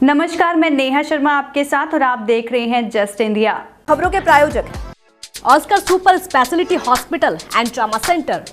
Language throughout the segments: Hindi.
नमस्कार, मैं नेहा शर्मा आपके साथ और आप देख रहे हैं जस्ट इंडिया। खबरों के प्रायोजक हैं Oscar super speciality hospital and trauma centre.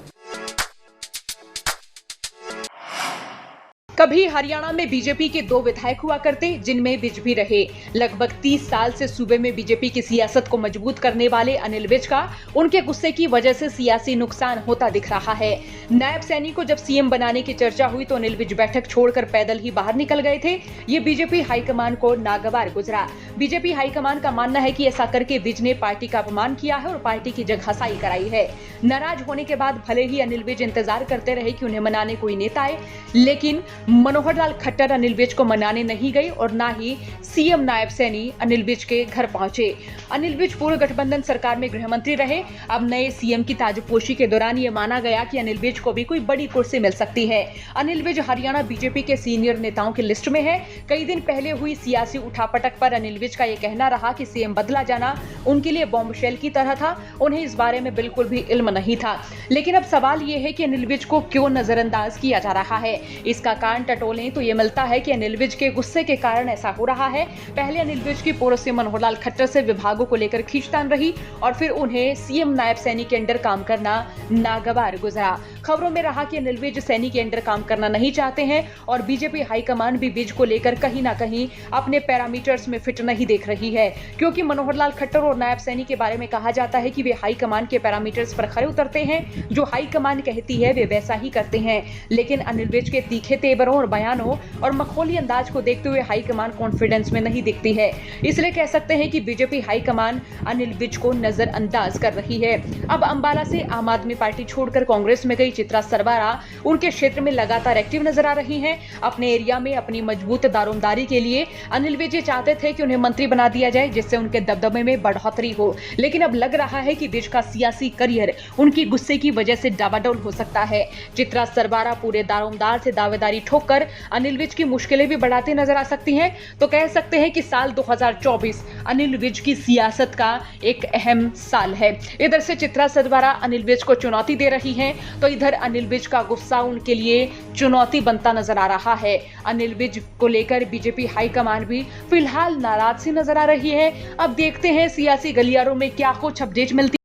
कभी हरियाणा में बीजेपी के 2 विधायक हुआ करते जिनमें विज भी रहे। लगभग 30 साल से सूबे में बीजेपी की सियासत को मजबूत करने वाले अनिल विज का उनके गुस्से की वजह से सियासी नुकसान होता दिख रहा है। नायब सैनी को जब सीएम बनाने की चर्चा हुई तो अनिल विज बैठक छोड़कर पैदल ही बाहर निकल गए थे। ये बीजेपी हाईकमान को नागवार गुजरा। बीजेपी हाईकमान का मानना है कि ऐसा करके विज ने पार्टी का अपमान किया है और पार्टी की जगहसाई कराई है। नाराज होने के बाद भले ही अनिल विज इंतजार करते रहे कि उन्हें मनाने कोई नेता आए, लेकिन मनोहर लाल खट्टर अनिल विज को मनाने नहीं गई और ना ही सीएम नायब सैनी अनिल विज के घर पहुंचे। अनिल विज पूर्व गठबंधन सरकार में गृह मंत्री रहे। अब नए सीएम की ताजपोशी के दौरान ये माना गया कि अनिल विज को भी कोई बड़ी कुर्सी मिल सकती है। अनिल विज हरियाणा बीजेपी के सीनियर नेताओं की लिस्ट में है। कई दिन पहले हुई सियासी उठापटक पर अनिल विज का यह कहना रहा कि सीएम बदला जाना उनके लिए बॉम्बशेल की तरह था। उन्हें इस बारे में बिल्कुल भी इल्म नहीं था। लेकिन अब सवाल यह है कि अनिल विज को क्यों नजरअंदाज किया जा रहा है। इसका कारण टटोलें तो ये मिलता है कि अनिल विज के गुस्से के कारण ऐसा हो रहा है। पहले अनिल विज की पूर्व सीएम मनोहर लाल खट्टर से विभागों को लेकर खींचतान रही और फिर उन्हें सीएम नायब सैनी के अंडर काम करना नागवार गुजरा। खबरों में रहा कि अनिल विज सैनी के अंडर काम करना नहीं चाहते हैं और बीजेपी हाईकमान भी विज को लेकर कहीं ना कहीं अपने पैरामीटर्स में फिट नहीं देख रही है, क्योंकि मनोहर लाल खट्टर और नायब सैनी के बारे में कहा जाता है कि वे हाईकमान के पैरामीटर्स पर खरे उतरते हैं। जो हाईकमान कहती है वे वैसा ही करते हैं। लेकिन अनिल विज के तीखे तेवरों और बयानों और मखौली अंदाज को देखते हुए हाईकमान कॉन्फिडेंस में नहीं दिखती है। इसलिए कह सकते हैं कि बीजेपी हाईकमान अनिल विज को नजरअंदाज कर रही है। अब अंबाला से आम आदमी पार्टी छोड़कर कांग्रेस में गई चित्रा सरवारा उनके क्षेत्र में लगातार एक्टिव नजर आ रही हैं। अपने एरिया में अपनी मजबूत दारोमदारी के लिए अनिल विज चाहते थे कि उन्हें मंत्री बना दिया जाए, जिससे उनके दबदबे में बढ़ोतरी हो। लेकिन अब लग रहा है कि विज का सियासी करियर उनकी गुस्से की वजह से डावाडोल हो सकता है। चित्रा सरवारा पूरे दारोमदार से दावेदारी ठोककर अनिल विज की मुश्किलें भी बढ़ाती नजर आ सकती हैं। तो कह सकते हैं कि साल 2024 अनिल विज की सियासत का एक अहम साल है। इधर से चित्रा सरवारा अनिल विज को चुनौती दे रही हैं, तो इधर अनिल विज का गुस्सा उनके लिए चुनौती बनता नजर आ रहा है। अनिल विज को लेकर बीजेपी हाईकमान भी फिलहाल नाराज सी नजर आ रही है। अब देखते हैं सियासी गलियारों में क्या कुछ अपडेट मिलती।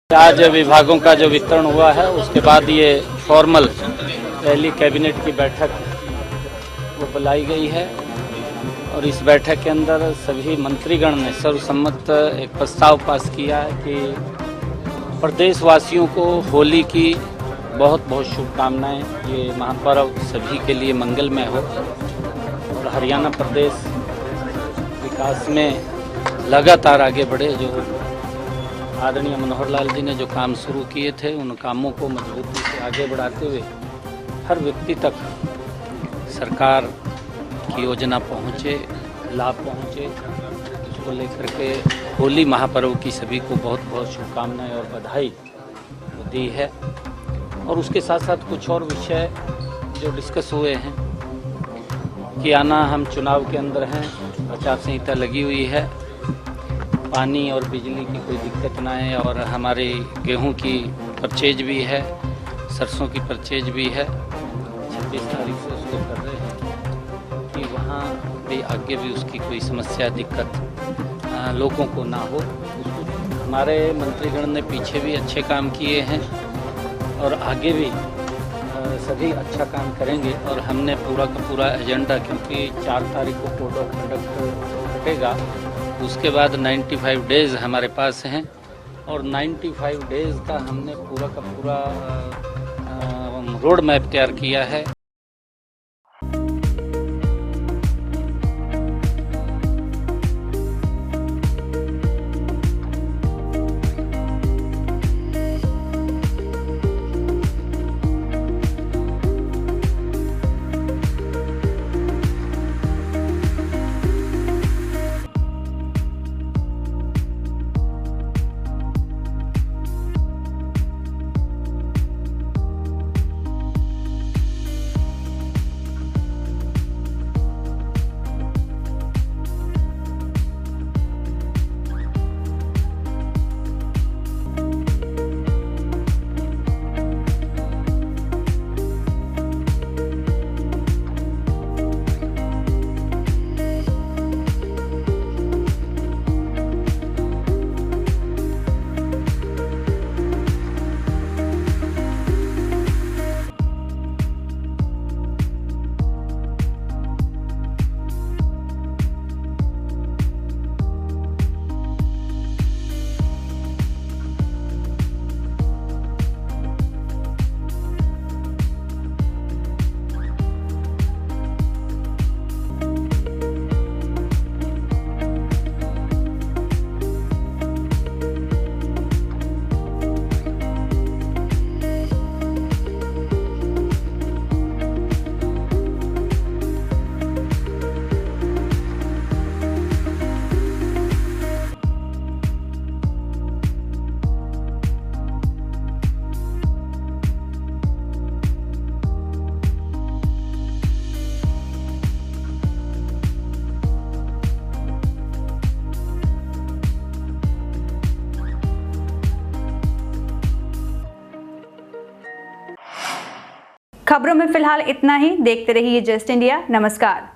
आज विभागों का जो वितरण हुआ है उसके बाद ये फॉर्मल पहली कैबिनेट की बैठक वो बुलाई गई है और इस बैठक के अंदर सभी मंत्रीगण ने सर्वसम्मत एक प्रस्ताव पास किया है कि प्रदेशवासियों को होली की बहुत बहुत शुभकामनाएं। ये महापर्व सभी के लिए मंगलमय हो और हरियाणा प्रदेश विकास में लगातार आगे बढ़े। जो आदरणीय मनोहर लाल जी ने जो काम शुरू किए थे उन कामों को मजबूती से आगे बढ़ाते हुए हर व्यक्ति तक सरकार की योजना पहुँचे, लाभ पहुँचे, उसको लेकर के होली महापर्व की सभी को बहुत बहुत शुभकामनाएं और बधाई दी है। और उसके साथ साथ कुछ और विषय जो डिस्कस हुए हैं कि आना हम चुनाव के अंदर हैं, आचार संहिता लगी हुई है, पानी और बिजली की कोई दिक्कत ना है और हमारी गेहूं की परचेज भी है, सरसों की परचेज भी है। 26 तारीख से उसको कर रहे हैं कि वहाँ भी आगे भी उसकी कोई समस्या दिक्कत लोगों को ना हो। हमारे मंत्रीगण ने पीछे भी अच्छे काम किए हैं और आगे भी सभी अच्छा काम करेंगे। और हमने पूरा का पूरा एजेंडा, क्योंकि 4 तारीख को कोड ऑफ कंडक्ट कटेगा, उसके बाद 95 डेज़ हमारे पास हैं और 95 डेज़ का हमने पूरा का पूरा रोड मैप तैयार किया है। खबरों में फिलहाल इतना ही। देखते रहिए जस्ट इंडिया। नमस्कार।